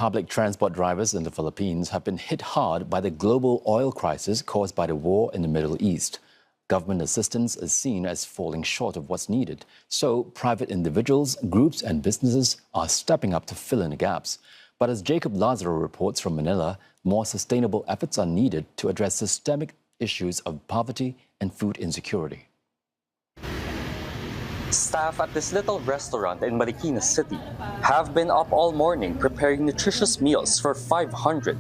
public transport drivers in the Philippines have been hit hard by the global oil crisis caused by the war in the Middle East. Government assistance is seen as falling short of what's needed, so private individuals, groups and businesses are stepping up to fill in the gaps. But as Jacob Lazaro reports from Manila, more sustainable efforts are needed to address systemic issues of poverty and food insecurity. Staff at this little restaurant in Marikina City have been up all morning preparing nutritious meals for 500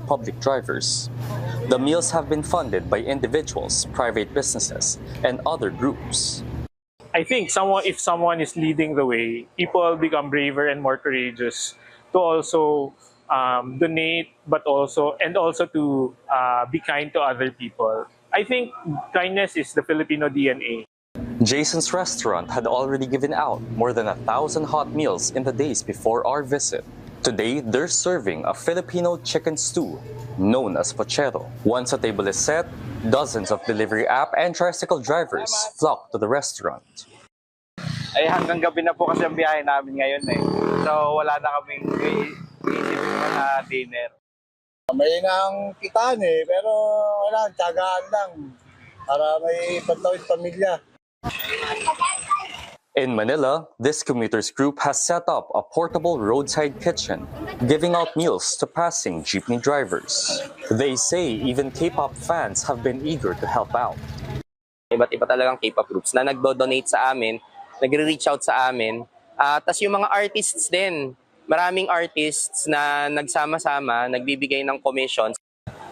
public drivers. The meals have been funded by individuals, private businesses, and other groups. I think if someone is leading the way, people become braver and more courageous to also donate, but also to be kind to other people. I think kindness is the Filipino DNA. Jason's restaurant had already given out more than 1,000 hot meals in the days before our visit. Today, they're serving a Filipino chicken stew known as pochero. Once a table is set, dozens of delivery app and tricycle drivers flock to the restaurant. Ay hanggang gabi na po kasi ang biyahe namin ngayon eh. So wala na kaming iisip na dinner. May nang kitaan eh, pero wala, tiyagaan lang para may pantawid pamilya. In Manila, this commuters group has set up a portable roadside kitchen, giving out meals to passing jeepney drivers. They say even K-pop fans have been eager to help out. Iba't iba talagang K-pop groups na nagdo-donate sa amin, nagre-reach out sa amin. Tas yung mga artists din, maraming artists na nagsama-sama, nagbibigay ng commissions.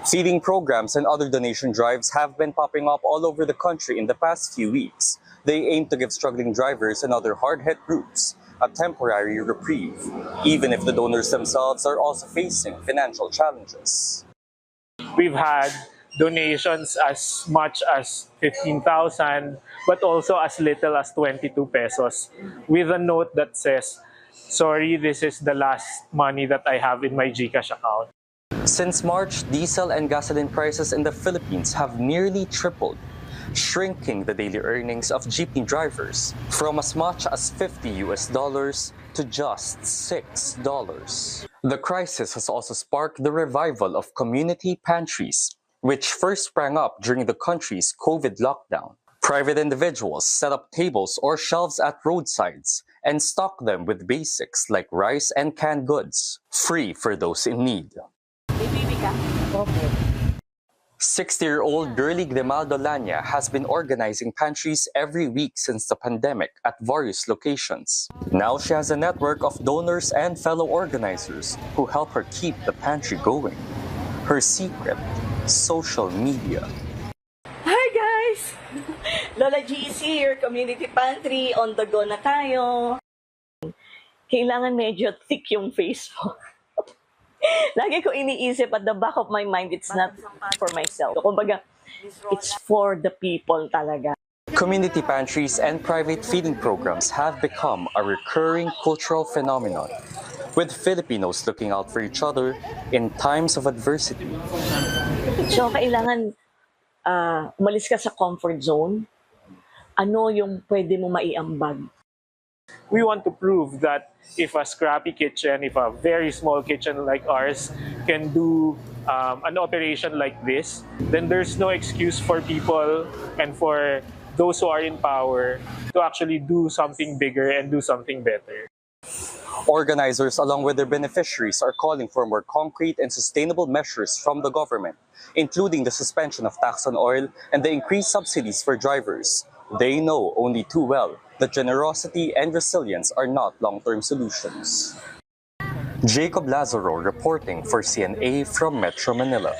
Feeding programs and other donation drives have been popping up all over the country in the past few weeks. They aim to give struggling drivers and other hard-hit groups a temporary reprieve, even if the donors themselves are also facing financial challenges. We've had donations as much as 15,000, but also as little as 22 pesos, with a note that says, "Sorry, this is the last money that I have in my GCash account." Since March, diesel and gasoline prices in the Philippines have nearly tripled, shrinking the daily earnings of jeepney drivers from as much as $50 to just $6. The crisis has also sparked the revival of community pantries, which first sprang up during the country's COVID lockdown. Private individuals set up tables or shelves at roadsides and stock them with basics like rice and canned goods, free for those in need. 60-year-old Girlie Grimaldo Lanya has been organizing pantries every week since the pandemic at various locations. Now she has a network of donors and fellow organizers who help her keep the pantry going. Her secret, social media. Hi guys! Lola G is here, community pantry, on the go na tayo. Kailangan medyo thick yung face mo. Lagi ko iniisip at the back of my mind, it's not for myself. Kumbaga, it's for the people talaga. Community pantries and private feeding programs have become a recurring cultural phenomenon, with Filipinos looking out for each other in times of adversity. So, kailangan umalis ka sa comfort zone. Ano yung pwede mo maiambag? We want to prove that if a scrappy kitchen, if a very small kitchen like ours can do an operation like this, then there's no excuse for people and for those who are in power to actually do something bigger and do something better. Organizers, along with their beneficiaries, are calling for more concrete and sustainable measures from the government, including the suspension of tax on oil and the increased subsidies for drivers. They know only too well that generosity and resilience are not long-term solutions. Jacob Lazaro reporting for CNA from Metro Manila.